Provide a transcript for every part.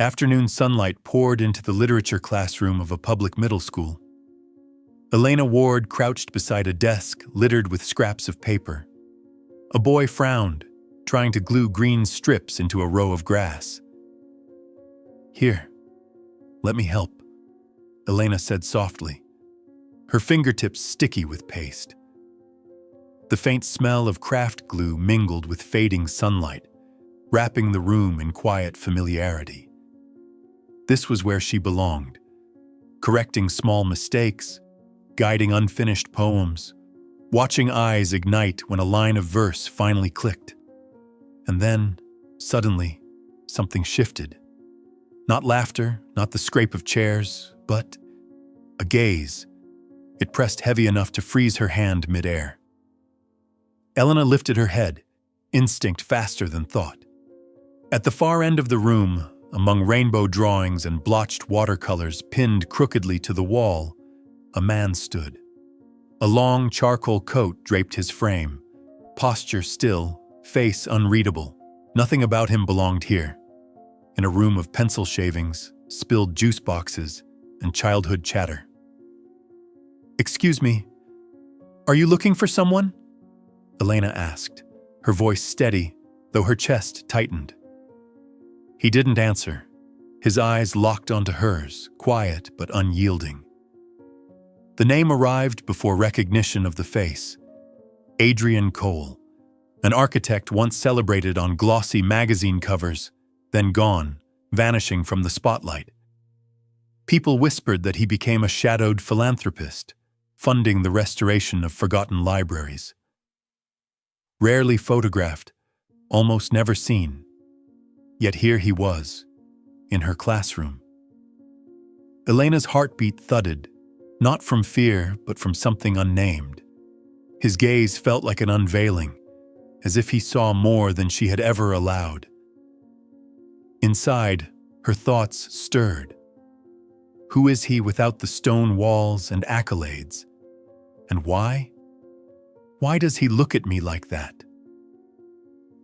Afternoon sunlight poured into the literature classroom of a public middle school. Elena Ward crouched beside a desk littered with scraps of paper. A boy frowned, trying to glue green strips into a row of grass. "Here, let me help," Elena said softly, her fingertips sticky with paste. The faint smell of craft glue mingled with fading sunlight, wrapping the room in quiet familiarity. This was where she belonged, correcting small mistakes, guiding unfinished poems, watching eyes ignite when a line of verse finally clicked. And then, suddenly, something shifted. Not laughter, not the scrape of chairs, but a gaze. It pressed heavy enough to freeze her hand midair. Elena lifted her head, instinct faster than thought. At the far end of the room, among rainbow drawings and blotched watercolors pinned crookedly to the wall, a man stood. A long charcoal coat draped his frame, posture still, face unreadable. Nothing about him belonged here. In a room of pencil shavings, spilled juice boxes, and childhood chatter. "Excuse me, are you looking for someone?" Elena asked, her voice steady, though her chest tightened. He didn't answer, his eyes locked onto hers, quiet but unyielding. The name arrived before recognition of the face. Adrian Cole, an architect once celebrated on glossy magazine covers, then gone, vanishing from the spotlight. People whispered that he became a shadowed philanthropist, funding the restoration of forgotten libraries. Rarely photographed, almost never seen. Yet here he was, in her classroom. Elena's heartbeat thudded, not from fear, but from something unnamed. His gaze felt like an unveiling, as if he saw more than she had ever allowed. Inside, her thoughts stirred. Who is he without the stone walls and accolades? And why? Why does he look at me like that?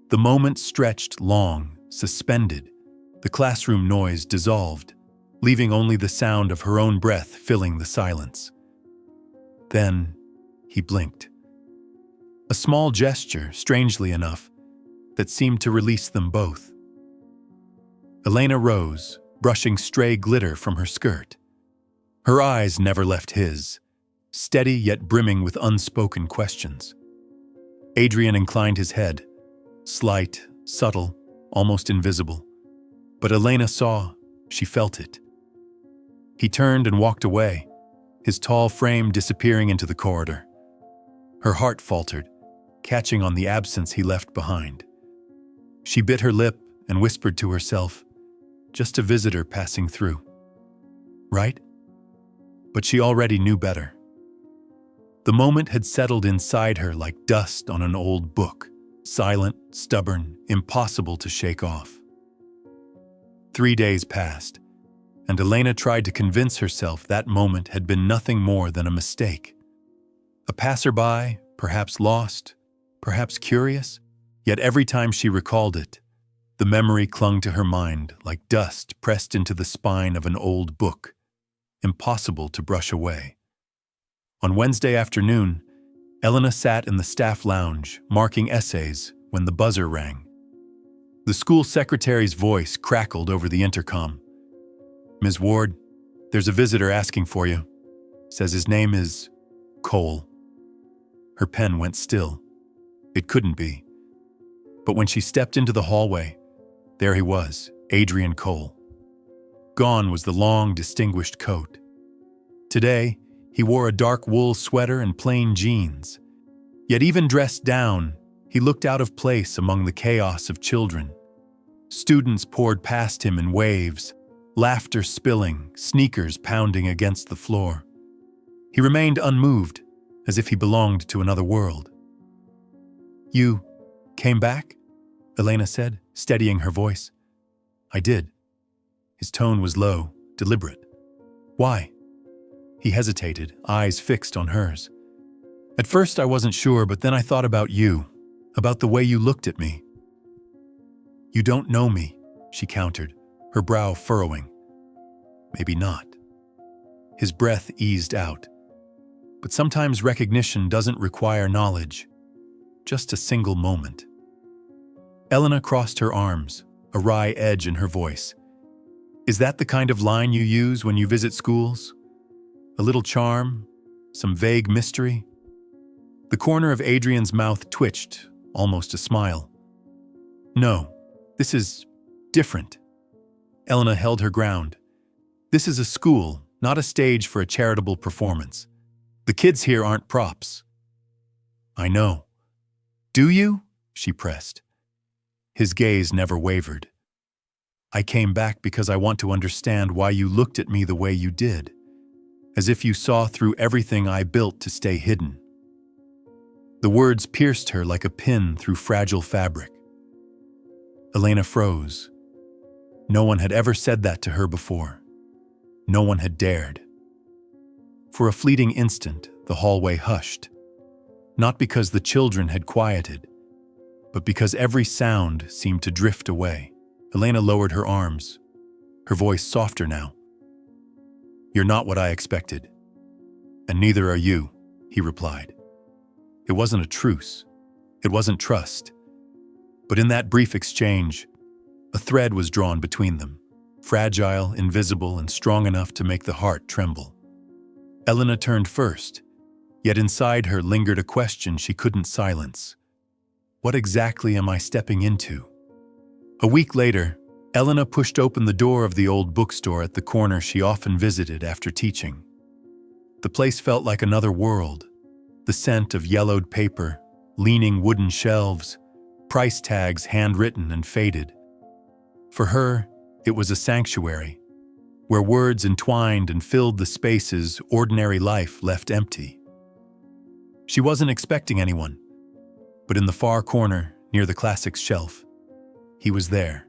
The moment stretched long, suspended. The classroom noise dissolved, leaving only the sound of her own breath filling the silence. Then, he blinked. A small gesture, strangely enough, that seemed to release them both. Elena rose, brushing stray glitter from her skirt. Her eyes never left his, steady yet brimming with unspoken questions. Adrian inclined his head, slight, subtle, almost invisible. But Elena saw, she felt it. He turned and walked away, his tall frame disappearing into the corridor. Her heart faltered, catching on the absence he left behind. She bit her lip and whispered to herself, just a visitor passing through. Right? But she already knew better. The moment had settled inside her like dust on an old book, silent, stubborn, impossible to shake off. 3 days passed, and Elena tried to convince herself that moment had been nothing more than a mistake. A passerby, perhaps lost, perhaps curious, yet every time she recalled it, the memory clung to her mind like dust pressed into the spine of an old book, impossible to brush away. On Wednesday afternoon, Elena sat in the staff lounge, marking essays, when the buzzer rang. The school secretary's voice crackled over the intercom. "Ms. Ward, there's a visitor asking for you. Says his name is Cole." Her pen went still. It couldn't be. But when she stepped into the hallway, there he was, Adrian Cole. Gone was the long, distinguished coat. Today, he wore a dark wool sweater and plain jeans. Yet even dressed down, he looked out of place among the chaos of children. Students poured past him in waves, laughter spilling, sneakers pounding against the floor. He remained unmoved, as if he belonged to another world. "You came back?" Elena said, steadying her voice. "I did." His tone was low, deliberate. "Why?" He hesitated, eyes fixed on hers. "At first I wasn't sure, but then I thought about you, about the way you looked at me." "You don't know me," she countered, her brow furrowing. Maybe not. His breath eased out. But sometimes recognition doesn't require knowledge, just a single moment. Elena crossed her arms, a wry edge in her voice. Is that the kind of line you use when you visit schools? A little charm? Some vague mystery? The corner of Adrian's mouth twitched, almost a smile. No, this is different. Elena held her ground. This is a school, not a stage for a charitable performance. The kids here aren't props. I know. Do you? She pressed. His gaze never wavered. I came back because I want to understand why you looked at me the way you did, as if you saw through everything I built to stay hidden. The words pierced her like a pin through fragile fabric. Elena froze. No one had ever said that to her before. No one had dared. For a fleeting instant, the hallway hushed. Not because the children had quieted, but because every sound seemed to drift away. Elena lowered her arms, her voice softer now. You're not what I expected. And neither are you, he replied. It wasn't a truce. It wasn't trust. But in that brief exchange, a thread was drawn between them, fragile, invisible, and strong enough to make the heart tremble. Elena turned first, yet inside her lingered a question she couldn't silence. What exactly am I stepping into? A week later, Elena pushed open the door of the old bookstore at the corner she often visited after teaching. The place felt like another world. The scent of yellowed paper, leaning wooden shelves, price tags handwritten and faded. For her, it was a sanctuary, where words entwined and filled the spaces ordinary life left empty. She wasn't expecting anyone, but in the far corner, near the classics shelf, he was there.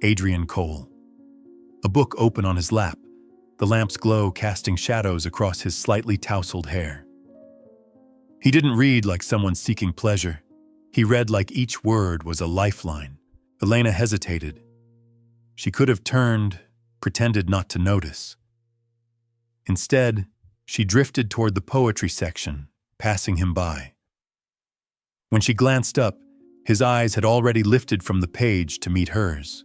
Adrian Cole. A book open on his lap, the lamp's glow casting shadows across his slightly tousled hair. He didn't read like someone seeking pleasure. He read like each word was a lifeline. Elena hesitated. She could have turned, pretended not to notice. Instead, she drifted toward the poetry section, passing him by. When she glanced up, his eyes had already lifted from the page to meet hers.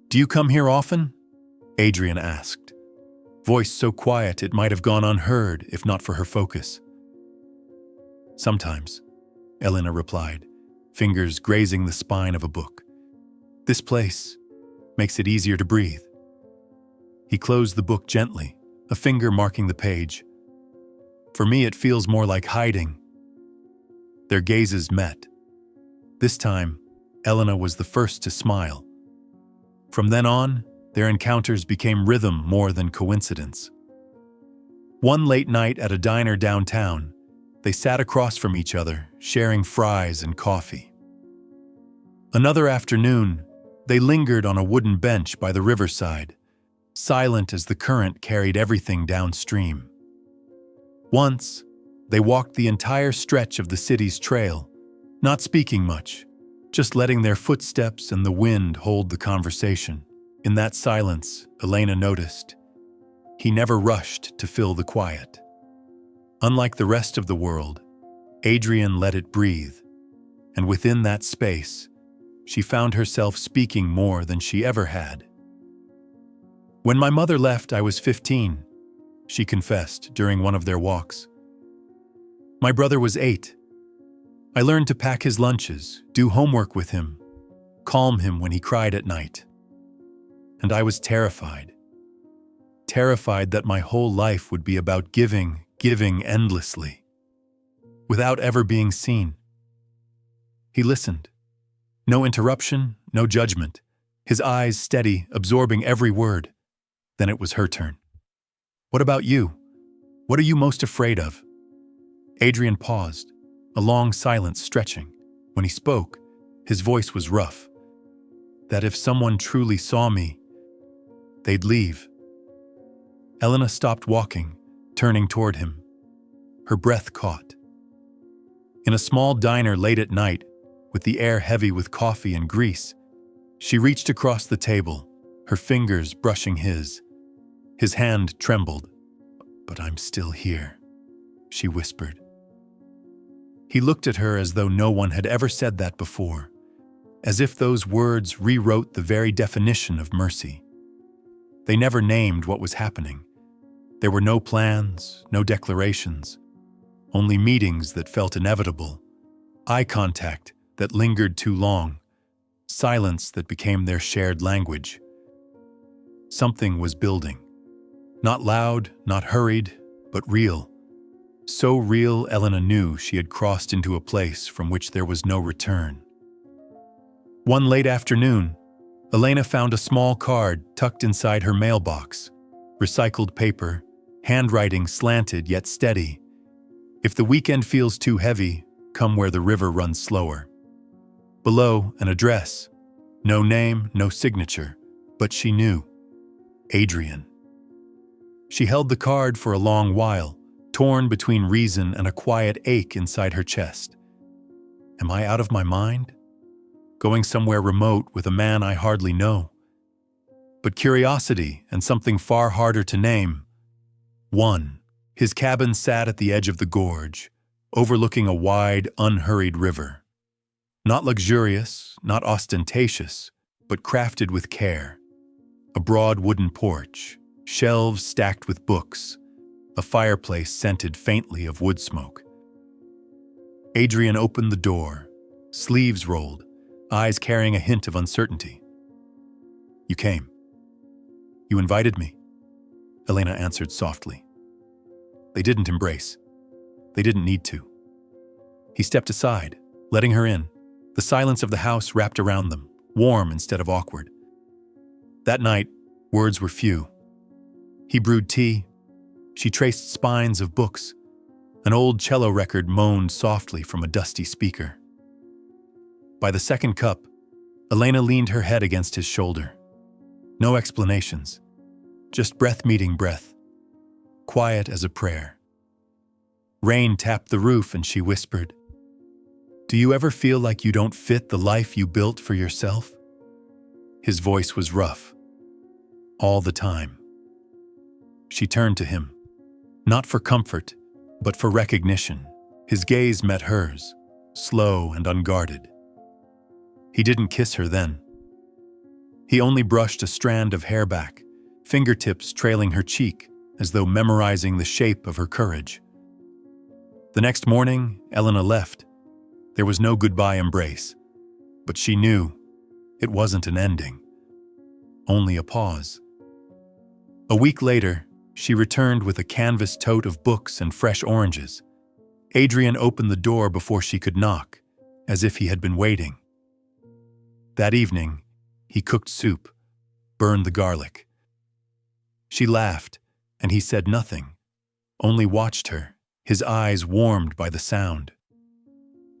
Do you come here often? Adrian asked, voice so quiet it might have gone unheard if not for her focus. Sometimes, Elena replied, fingers grazing the spine of a book. This place makes it easier to breathe. He closed the book gently, a finger marking the page. For me, it feels more like hiding. Their gazes met. This time, Elena was the first to smile. From then on, their encounters became rhythm more than coincidence. One late night at a diner downtown, they sat across from each other, sharing fries and coffee. Another afternoon, they lingered on a wooden bench by the riverside, silent as the current carried everything downstream. Once, they walked the entire stretch of the city's trail, not speaking much, just letting their footsteps and the wind hold the conversation. In that silence, Elena noticed, he never rushed to fill the quiet. Unlike the rest of the world, Adrian let it breathe, and within that space, she found herself speaking more than she ever had. When my mother left, I was 15, she confessed during one of their walks. My brother was 8. I learned to pack his lunches, do homework with him, calm him when he cried at night. And I was terrified. Terrified that my whole life would be about giving endlessly, without ever being seen. He listened. No interruption, no judgment. His eyes steady, absorbing every word. Then it was her turn. What about you? What are you most afraid of? Adrian paused, a long silence stretching. When he spoke, his voice was rough. That if someone truly saw me, they'd leave. Elena stopped walking, turning toward him. Her breath caught. In a small diner late at night, with the air heavy with coffee and grease, She reached across the table, her fingers brushing his. His hand trembled. "But I'm still here," she whispered. He looked at her as though no one had ever said that before, as if those words rewrote the very definition of mercy. They never named what was happening. There were no plans, no declarations, only meetings that felt inevitable, eye contact that lingered too long, silence that became their shared language. Something was building. Not loud, not hurried, but real. So real, Elena knew she had crossed into a place from which there was no return. One late afternoon, Elena found a small card tucked inside her mailbox. Recycled paper, handwriting slanted yet steady. "If the weekend feels too heavy, come where the river runs slower." Below, an address. No name, no signature, but she knew. Adrian. She held the card for a long while, torn between reason and a quiet ache inside her chest. Am I out of my mind? Going somewhere remote with a man I hardly know? But curiosity and something far harder to name. One, his cabin sat at the edge of the gorge, overlooking a wide, unhurried river. Not luxurious, not ostentatious, but crafted with care. A broad wooden porch, shelves stacked with books, a fireplace scented faintly of wood smoke. Adrian opened the door, sleeves rolled, eyes carrying a hint of uncertainty. "You came. You invited me," Elena answered softly. They didn't embrace. They didn't need to. He stepped aside, letting her in. The silence of the house wrapped around them, warm instead of awkward. That night, words were few. He brewed tea. She traced spines of books. An old cello record moaned softly from a dusty speaker. By the second cup, Elena leaned her head against his shoulder. No explanations, just breath meeting breath, quiet as a prayer. Rain tapped the roof and she whispered, "Do you ever feel like you don't fit the life you built for yourself?" His voice was rough. All the time. She turned to him, not for comfort, but for recognition. His gaze met hers, slow and unguarded. He didn't kiss her then. He only brushed a strand of hair back, fingertips trailing her cheek, as though memorizing the shape of her courage. The next morning, Elena left. There was no goodbye embrace, but she knew it wasn't an ending, only a pause. A week later, she returned with a canvas tote of books and fresh oranges. Adrian opened the door before she could knock, as if he had been waiting. That evening, he cooked soup, burned the garlic. She laughed, and he said nothing, only watched her, his eyes warmed by the sound.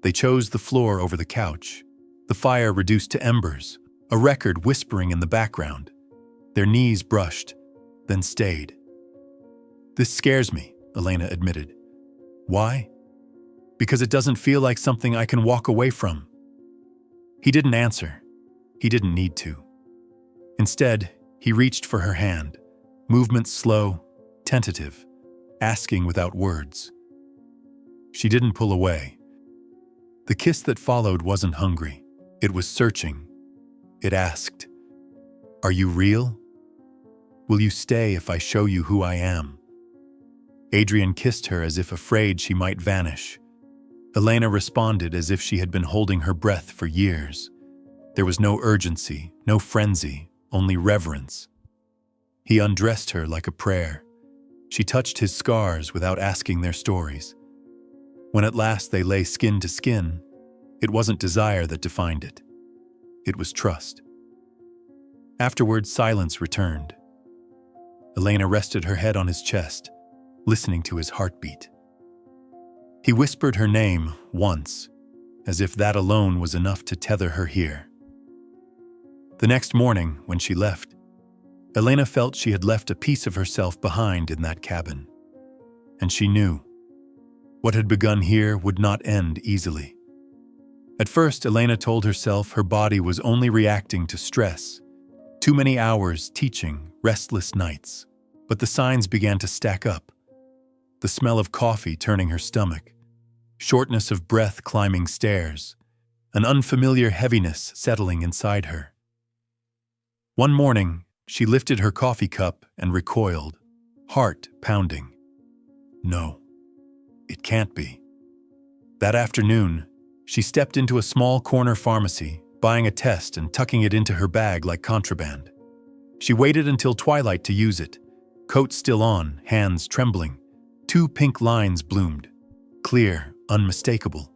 They chose the floor over the couch, the fire reduced to embers, a record whispering in the background. Their knees brushed, then stayed. "This scares me," Elena admitted. "Why?" "Because it doesn't feel like something I can walk away from." He didn't answer. He didn't need to. Instead, he reached for her hand, movements slow, tentative, asking without words. She didn't pull away. The kiss that followed wasn't hungry. It was searching. It asked, "Are you real? Will you stay if I show you who I am?" Adrian kissed her as if afraid she might vanish. Elena responded as if she had been holding her breath for years. There was no urgency, no frenzy, only reverence. He undressed her like a prayer. She touched his scars without asking their stories. When at last they lay skin to skin, it wasn't desire that defined it. It was trust. Afterward, silence returned. Elena rested her head on his chest, listening to his heartbeat. He whispered her name once, as if that alone was enough to tether her here. The next morning, when she left, Elena felt she had left a piece of herself behind in that cabin. And she knew what had begun here would not end easily. At first, Elena told herself her body was only reacting to stress. Too many hours teaching, restless nights. But the signs began to stack up. The smell of coffee turning her stomach, shortness of breath climbing stairs, an unfamiliar heaviness settling inside her. One morning, she lifted her coffee cup and recoiled, heart pounding. No, it can't be. That afternoon, she stepped into a small corner pharmacy, buying a test and tucking it into her bag like contraband. She waited until twilight to use it, coat still on, hands trembling. 2 pink lines bloomed, clear, unmistakable.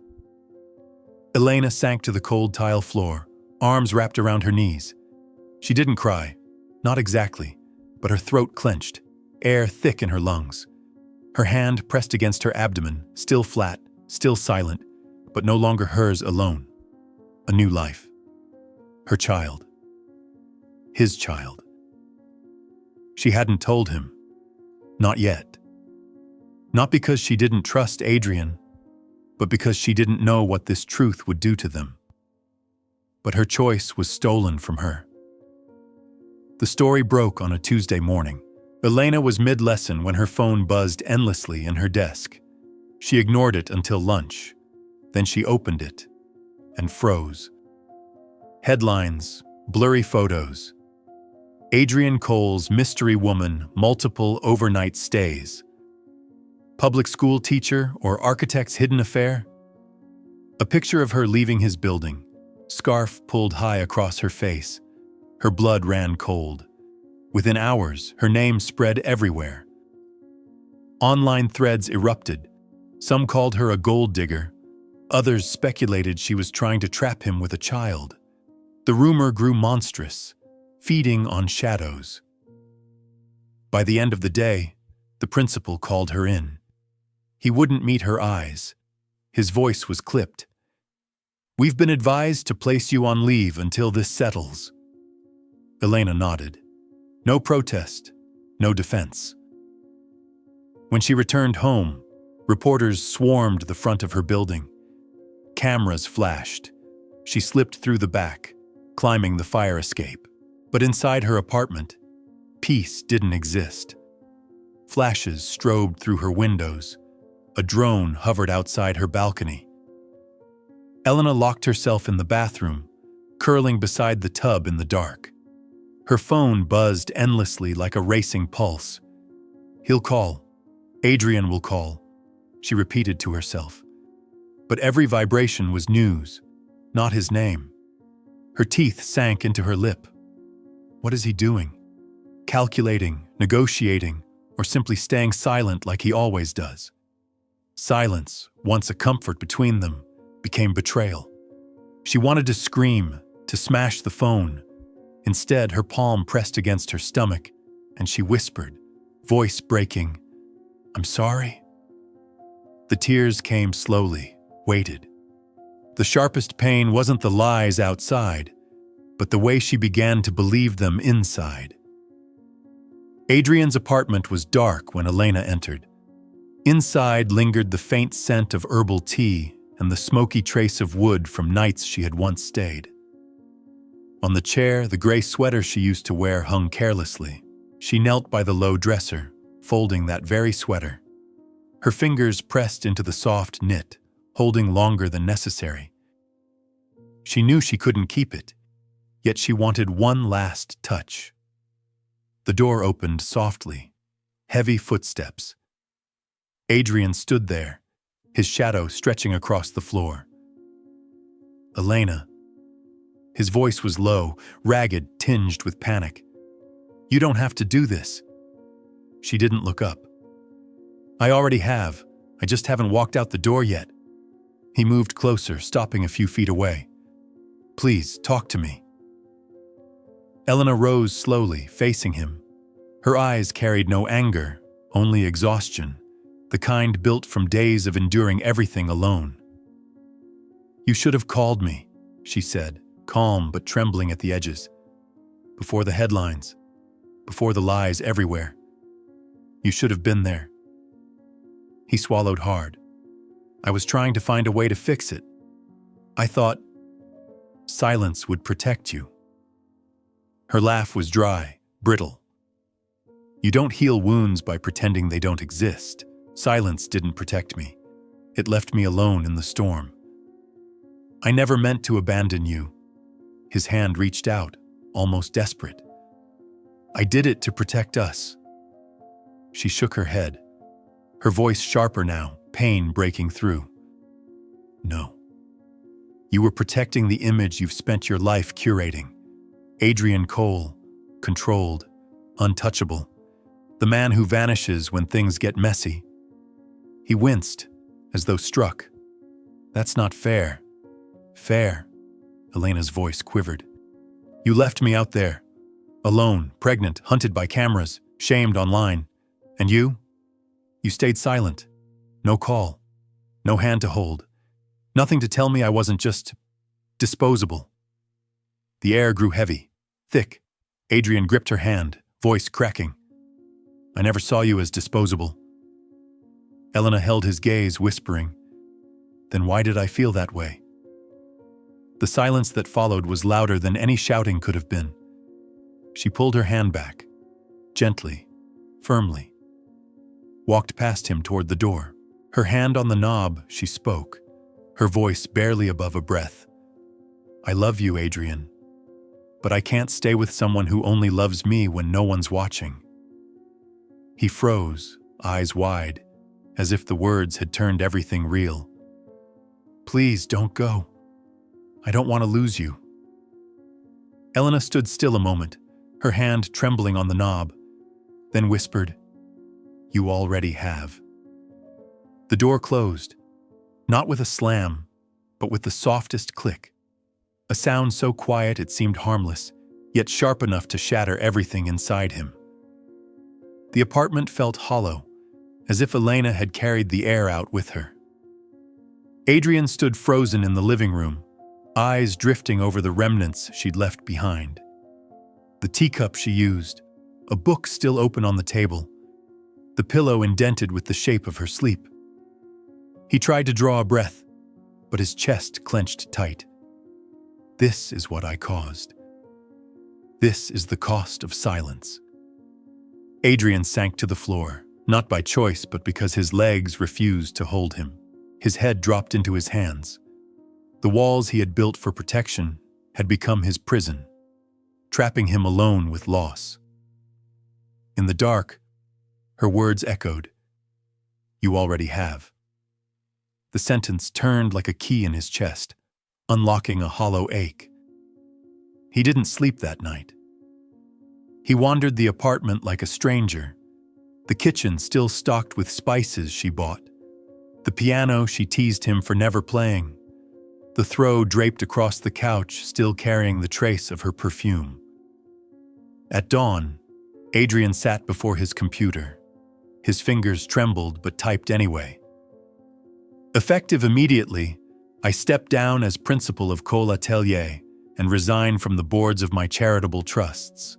Elena sank to the cold tile floor, arms wrapped around her knees. She didn't cry, not exactly, but her throat clenched, air thick in her lungs. Her hand pressed against her abdomen, still flat, still silent, but no longer hers alone. A new life. Her child. His child. She hadn't told him. Not yet. Not because she didn't trust Adrian, but because she didn't know what this truth would do to them. But her choice was stolen from her. The story broke on a Tuesday morning. Elena was mid-lesson when her phone buzzed endlessly in her desk. She ignored it until lunch. Then she opened it and froze. Headlines, blurry photos. Adrian Cole's mystery woman, multiple overnight stays. Public school teacher or architect's hidden affair? A picture of her leaving his building, scarf pulled high across her face. Her blood ran cold. Within hours, her name spread everywhere. Online threads erupted. Some called her a gold digger. Others speculated she was trying to trap him with a child. The rumor grew monstrous, feeding on shadows. By the end of the day, the principal called her in. He wouldn't meet her eyes. His voice was clipped. "We've been advised to place you on leave until this settles." Elena nodded. No protest, no defense. When she returned home, reporters swarmed the front of her building. Cameras flashed. She slipped through the back, climbing the fire escape. But inside her apartment, peace didn't exist. Flashes strobed through her windows. A drone hovered outside her balcony. Elena locked herself in the bathroom, curling beside the tub in the dark. Her phone buzzed endlessly like a racing pulse. "He'll call. Adrian will call," she repeated to herself. But every vibration was news, not his name. Her teeth sank into her lip. What is he doing? Calculating, negotiating, or simply staying silent like he always does? Silence, once a comfort between them, became betrayal. She wanted to scream, to smash the phone. Instead, her palm pressed against her stomach, and she whispered, voice breaking, "I'm sorry." The tears came slowly, waited. The sharpest pain wasn't the lies outside, but the way she began to believe them inside. Adrian's apartment was dark when Elena entered. Inside lingered the faint scent of herbal tea and the smoky trace of wood from nights she had once stayed. On the chair, the gray sweater she used to wear hung carelessly. She knelt by the low dresser, folding that very sweater. Her fingers pressed into the soft knit, holding longer than necessary. She knew she couldn't keep it, yet she wanted one last touch. The door opened softly. Heavy footsteps. Adrian stood there, his shadow stretching across the floor. "Elena." His voice was low, ragged, tinged with panic. "You don't have to do this." She didn't look up. "I already have. I just haven't walked out the door yet." He moved closer, stopping a few feet away. "Please, talk to me." Elena rose slowly, facing him. Her eyes carried no anger, only exhaustion, the kind built from days of enduring everything alone. "You should have called me," she said, calm but trembling at the edges. "Before the headlines, before the lies everywhere. You should have been there." He swallowed hard. "I was trying to find a way to fix it." I thought silence would protect you. Her laugh was dry, brittle. You don't heal wounds by pretending they don't exist. Silence didn't protect me. It left me alone in the storm. I never meant to abandon you. His hand reached out, almost desperate. I did it to protect us. She shook her head, her voice sharper now, pain breaking through. No. You were protecting the image you've spent your life curating. Adrian Cole, controlled, untouchable, the man who vanishes when things get messy. He winced, as though struck. That's not fair. Fair. Elena's voice quivered. You left me out there, alone, pregnant, hunted by cameras, shamed online. And you? You stayed silent. No call. No hand to hold. Nothing to tell me I wasn't just disposable. The air grew heavy, thick. Adrian gripped her hand, voice cracking. I never saw you as disposable. Elena held his gaze, whispering, Then why did I feel that way? The silence that followed was louder than any shouting could have been. She pulled her hand back, gently, firmly. Walked past him toward the door. Her hand on the knob, she spoke, her voice barely above a breath. I love you, Adrian, but I can't stay with someone who only loves me when no one's watching. He froze, eyes wide, as if the words had turned everything real. Please don't go. I don't want to lose you. Elena stood still a moment, her hand trembling on the knob, then whispered, You already have. The door closed, not with a slam, but with the softest click. A sound so quiet it seemed harmless, yet sharp enough to shatter everything inside him. The apartment felt hollow, as if Elena had carried the air out with her. Adrian stood frozen in the living room, eyes drifting over the remnants she'd left behind. The teacup she used, a book still open on the table, the pillow indented with the shape of her sleep. He tried to draw a breath, but his chest clenched tight. This is what I caused. This is the cost of silence. Adrian sank to the floor, not by choice, but because his legs refused to hold him. His head dropped into his hands. The walls he had built for protection had become his prison, trapping him alone with loss. In the dark, her words echoed, You already have. The sentence turned like a key in his chest, unlocking a hollow ache. He didn't sleep that night. He wandered the apartment like a stranger, the kitchen still stocked with spices she bought, the piano she teased him for never playing, the throw draped across the couch still carrying the trace of her perfume. At dawn, Adrian sat before his computer. His fingers trembled but typed anyway. Effective immediately, I stepped down as principal of Cole Atelier and resigned from the boards of my charitable trusts.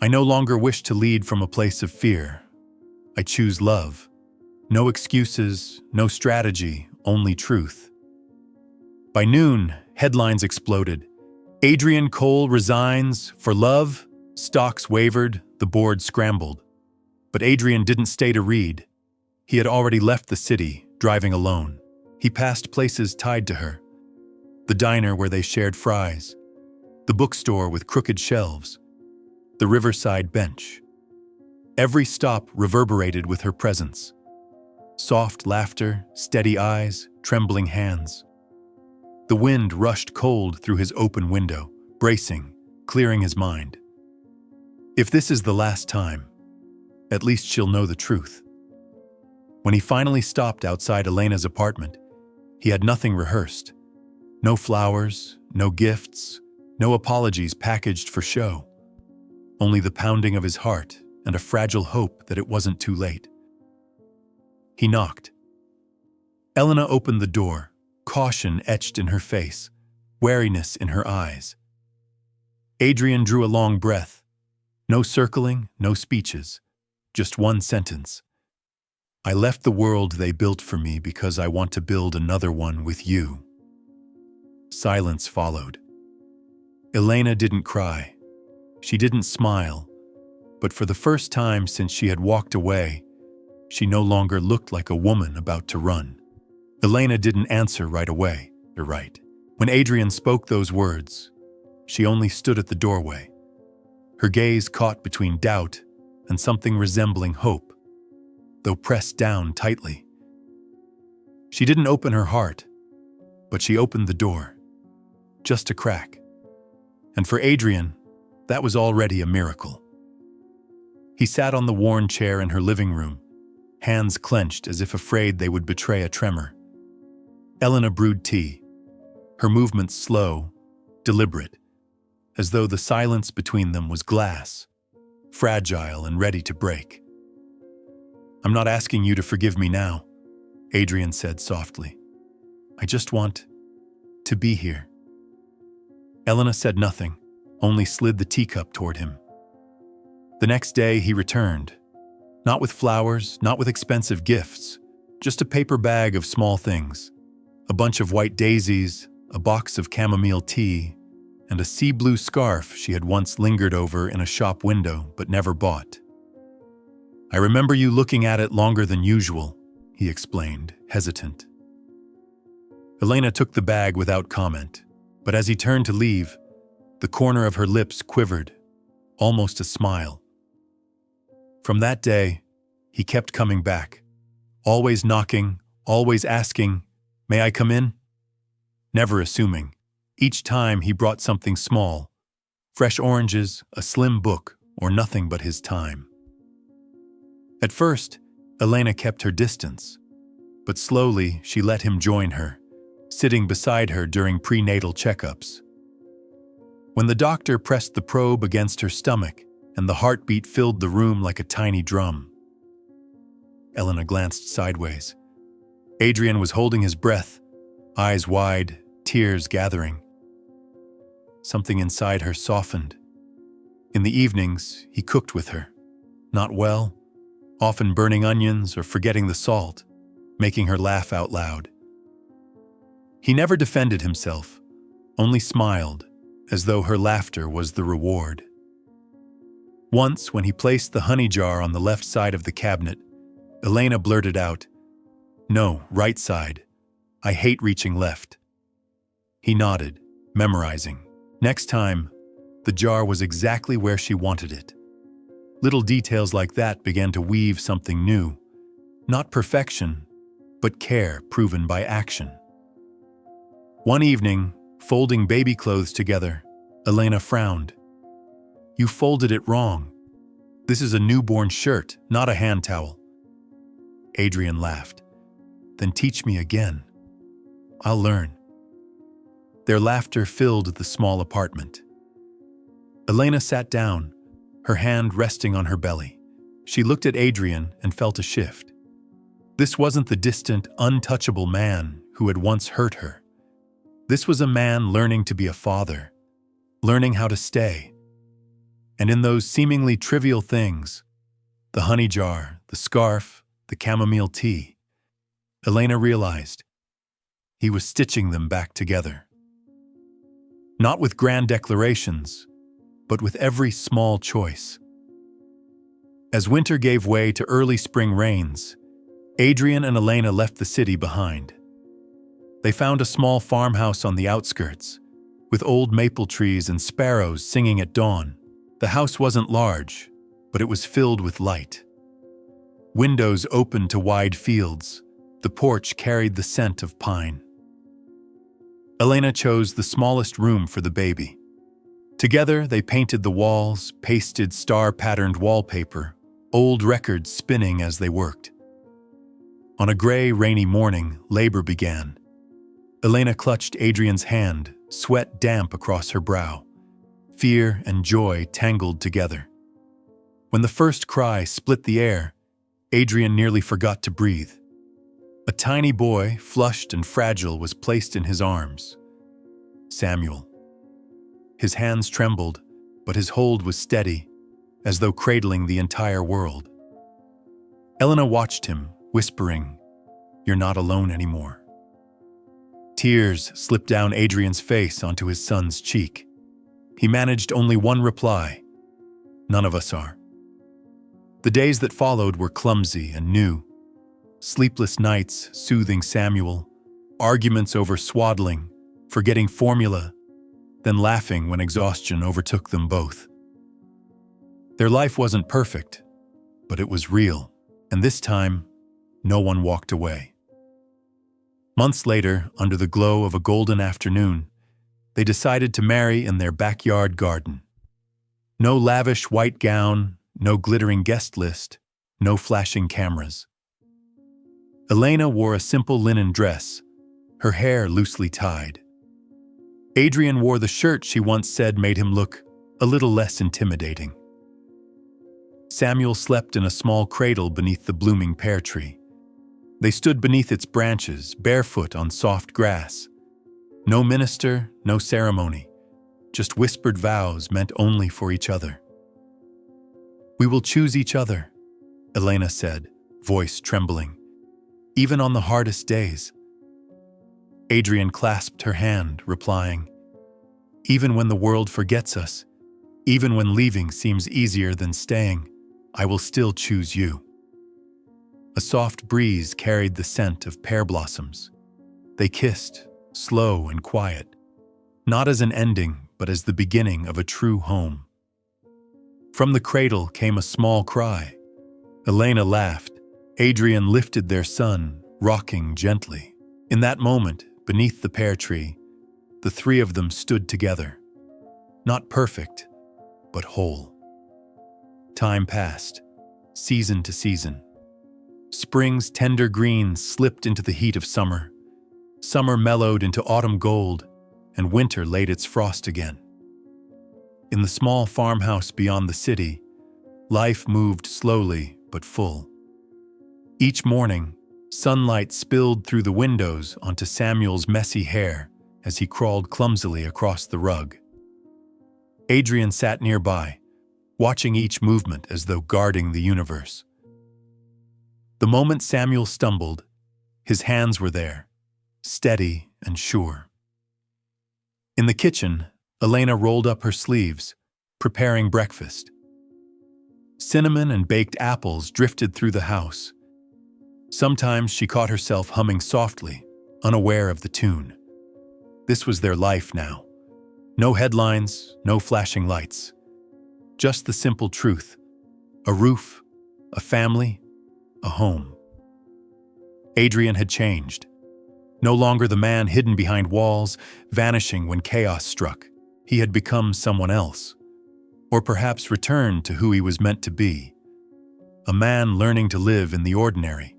I no longer wish to lead from a place of fear. I choose love. No excuses, no strategy, only truth. By noon, headlines exploded. Adrian Cole resigns for love. Stocks wavered, the board scrambled. But Adrian didn't stay to read. He had already left the city, driving alone. He passed places tied to her. The diner where they shared fries. The bookstore with crooked shelves. The riverside bench. Every stop reverberated with her presence. Soft laughter, steady eyes, trembling hands. The wind rushed cold through his open window, bracing, clearing his mind. If this is the last time, at least she'll know the truth. When he finally stopped outside Elena's apartment, he had nothing rehearsed. No flowers, no gifts, no apologies packaged for show. Only the pounding of his heart and a fragile hope that it wasn't too late. He knocked. Elena opened the door, caution etched in her face, wariness in her eyes. Adrian drew a long breath. No circling, no speeches, just one sentence. I left the world they built for me because I want to build another one with you. Silence followed. Elena didn't cry. She didn't smile. But for the first time since she had walked away, she no longer looked like a woman about to run. Elena didn't answer right away. You're right. When Adrian spoke those words, she only stood at the doorway, her gaze caught between doubt and something resembling hope, though pressed down tightly. She didn't open her heart, but she opened the door, just a crack. And for Adrian, that was already a miracle. He sat on the worn chair in her living room, hands clenched as if afraid they would betray a tremor. Elena brewed tea, her movements slow, deliberate, as though the silence between them was glass, fragile and ready to break. "I'm not asking you to forgive me now," Adrian said softly. "I just want to be here." Elena said nothing, only slid the teacup toward him. The next day he returned, not with flowers, not with expensive gifts, just a paper bag of small things, a bunch of white daisies, a box of chamomile tea, and a sea blue scarf she had once lingered over in a shop window but never bought. "I remember you looking at it longer than usual," he explained, hesitant. Elena took the bag without comment, but as he turned to leave, the corner of her lips quivered, almost a smile. From that day, he kept coming back, always knocking, always asking, "May I come in?" Never assuming. Each time he brought something small, fresh oranges, a slim book, or nothing but his time. At first, Elena kept her distance, but slowly she let him join her, sitting beside her during prenatal checkups. When the doctor pressed the probe against her stomach and the heartbeat filled the room like a tiny drum, Elena glanced sideways. Adrian was holding his breath, eyes wide, tears gathering. Something inside her softened. In the evenings, he cooked with her. Not well, often burning onions or forgetting the salt, making her laugh out loud. He never defended himself, only smiled, as though her laughter was the reward. Once, when he placed the honey jar on the left side of the cabinet, Elena blurted out, "No, right side. I hate reaching left." He nodded, memorizing. Next time, the jar was exactly where she wanted it. Little details like that began to weave something new. Not perfection, but care proven by action. One evening, folding baby clothes together, Elena frowned. "You folded it wrong. This is a newborn shirt, not a hand towel." Adrian laughed. "Then teach me again. I'll learn." Their laughter filled the small apartment. Elena sat down, her hand resting on her belly. She looked at Adrian and felt a shift. This wasn't the distant, untouchable man who had once hurt her. This was a man learning to be a father, learning how to stay. And in those seemingly trivial things, the honey jar, the scarf, the chamomile tea, Elena realized he was stitching them back together. Not with grand declarations, but with every small choice. As winter gave way to early spring rains, Adrian and Elena left the city behind. They found a small farmhouse on the outskirts, with old maple trees and sparrows singing at dawn. The house wasn't large, but it was filled with light. Windows opened to wide fields. The porch carried the scent of pine. Elena chose the smallest room for the baby. Together, they painted the walls, pasted star-patterned wallpaper, old records spinning as they worked. On a gray, rainy morning, labor began. Elena clutched Adrian's hand, sweat damp across her brow. Fear and joy tangled together. When the first cry split the air, Adrian nearly forgot to breathe. A tiny boy, flushed and fragile, was placed in his arms. Samuel. His hands trembled, but his hold was steady, as though cradling the entire world. Elena watched him, whispering, "You're not alone anymore." Tears slipped down Adrian's face onto his son's cheek. He managed only one reply: "None of us are." The days that followed were clumsy and new. Sleepless nights soothing Samuel, arguments over swaddling, forgetting formula, then laughing when exhaustion overtook them both. Their life wasn't perfect, but it was real, and this time, no one walked away. Months later, under the glow of a golden afternoon, they decided to marry in their backyard garden. No lavish white gown, no glittering guest list, no flashing cameras. Elena wore a simple linen dress, her hair loosely tied. Adrian wore the shirt she once said made him look a little less intimidating. Samuel slept in a small cradle beneath the blooming pear tree. They stood beneath its branches, barefoot on soft grass. No minister, no ceremony, just whispered vows meant only for each other. "We will choose each other," Elena said, voice trembling, "even on the hardest days." Adrian clasped her hand, replying, "Even when the world forgets us, even when leaving seems easier than staying, I will still choose you." A soft breeze carried the scent of pear blossoms. They kissed, slow and quiet, not as an ending, but as the beginning of a true home. From the cradle came a small cry. Elena laughed. Adrian lifted their son, rocking gently. In that moment, beneath the pear tree, the three of them stood together. Not perfect, but whole. Time passed, season to season. Spring's tender green slipped into the heat of summer. Summer mellowed into autumn gold, and winter laid its frost again. In the small farmhouse beyond the city, life moved slowly but full. Each morning, sunlight spilled through the windows onto Samuel's messy hair as he crawled clumsily across the rug. Adrian sat nearby, watching each movement as though guarding the universe. The moment Samuel stumbled, his hands were there, steady and sure. In the kitchen, Elena rolled up her sleeves, preparing breakfast. Cinnamon and baked apples drifted through the house. Sometimes she caught herself humming softly, unaware of the tune. This was their life now. No headlines, no flashing lights. Just the simple truth: a roof, a family, a home. Adrian had changed. No longer the man hidden behind walls, vanishing when chaos struck. He had become someone else. Or perhaps returned to who he was meant to be. A man learning to live in the ordinary.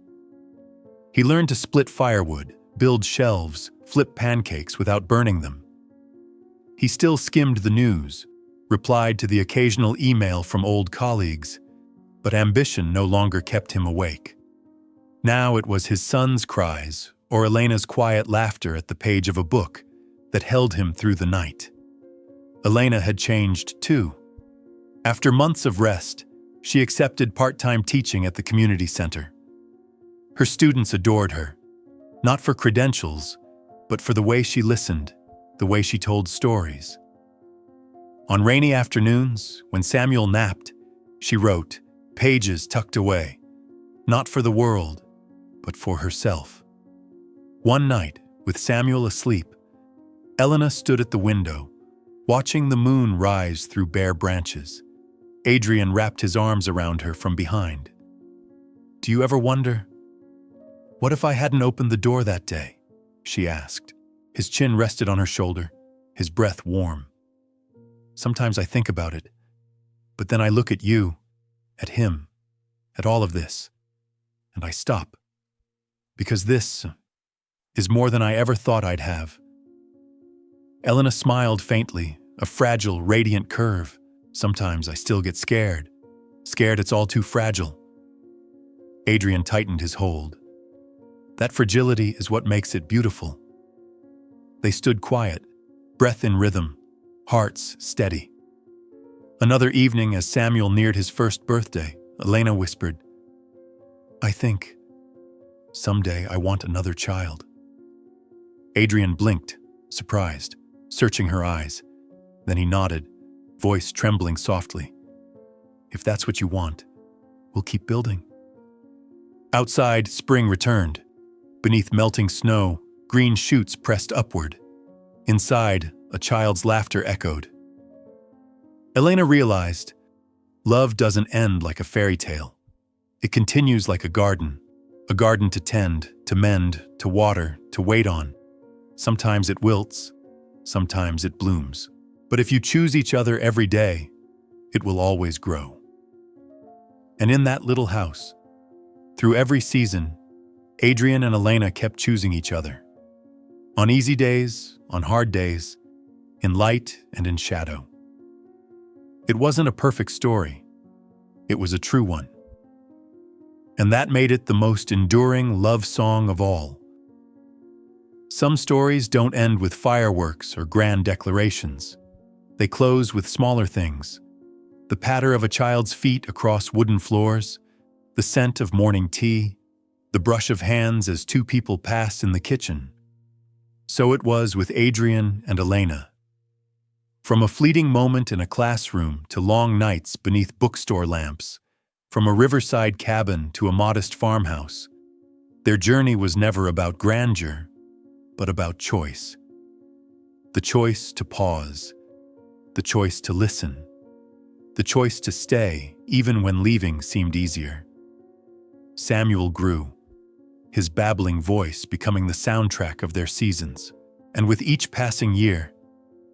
He learned to split firewood, build shelves, flip pancakes without burning them. He still skimmed the news, replied to the occasional email from old colleagues, but ambition no longer kept him awake. Now it was his son's cries or Elena's quiet laughter at the page of a book that held him through the night. Elena had changed too. After months of rest, she accepted part-time teaching at the community center. Her students adored her, not for credentials, but for the way she listened, the way she told stories. On rainy afternoons, when Samuel napped, she wrote, pages tucked away, not for the world, but for herself. One night, with Samuel asleep, Elena stood at the window, watching the moon rise through bare branches. Adrian wrapped his arms around her from behind. "Do you ever wonder, what if I hadn't opened the door that day?" she asked. His chin rested on her shoulder, his breath warm. "Sometimes I think about it, but then I look at you, at him, at all of this, and I stop. Because this is more than I ever thought I'd have." Elena smiled faintly, a fragile, radiant curve. "Sometimes I still get scared. Scared it's all too fragile." Adrian tightened his hold. "That fragility is what makes it beautiful." They stood quiet, breath in rhythm, hearts steady. Another evening, as Samuel neared his first birthday, Elena whispered, "I think someday I want another child." Adrian blinked, surprised, searching her eyes. Then he nodded, voice trembling softly. If that's what you want, we'll keep building. Outside, spring returned. Beneath melting snow, green shoots pressed upward. Inside, a child's laughter echoed. Elena realized, love doesn't end like a fairy tale. It continues like a garden to tend, to mend, to water, to wait on. Sometimes it wilts, sometimes it blooms. But if you choose each other every day, it will always grow. And in that little house, through every season, Adrian and Elena kept choosing each other. On easy days, on hard days, in light and in shadow. It wasn't a perfect story. It was a true one. And that made it the most enduring love song of all. Some stories don't end with fireworks or grand declarations. They close with smaller things. The patter of a child's feet across wooden floors, the scent of morning tea, the brush of hands as two people passed in the kitchen. So it was with Adrian and Elena. From a fleeting moment in a classroom to long nights beneath bookstore lamps, from a riverside cabin to a modest farmhouse, their journey was never about grandeur, but about choice. The choice to pause, the choice to listen, the choice to stay even when leaving seemed easier. Samuel grew, his babbling voice becoming the soundtrack of their seasons. And with each passing year,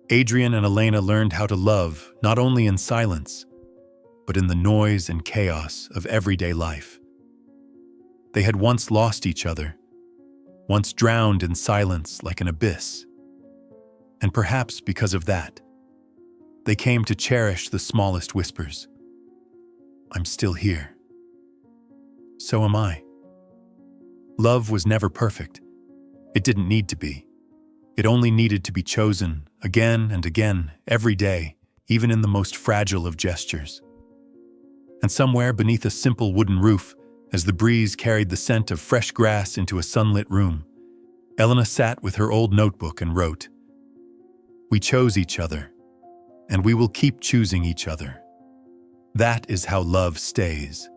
Adrian and Elena learned how to love not only in silence, but in the noise and chaos of everyday life. They had once lost each other, once drowned in silence like an abyss. And perhaps because of that, they came to cherish the smallest whispers. I'm still here. So am I. Love was never perfect. It didn't need to be. It only needed to be chosen again and again, every day, even in the most fragile of gestures. And somewhere beneath a simple wooden roof, as the breeze carried the scent of fresh grass into a sunlit room, Elena sat with her old notebook and wrote, "We chose each other, and we will keep choosing each other. That is how love stays."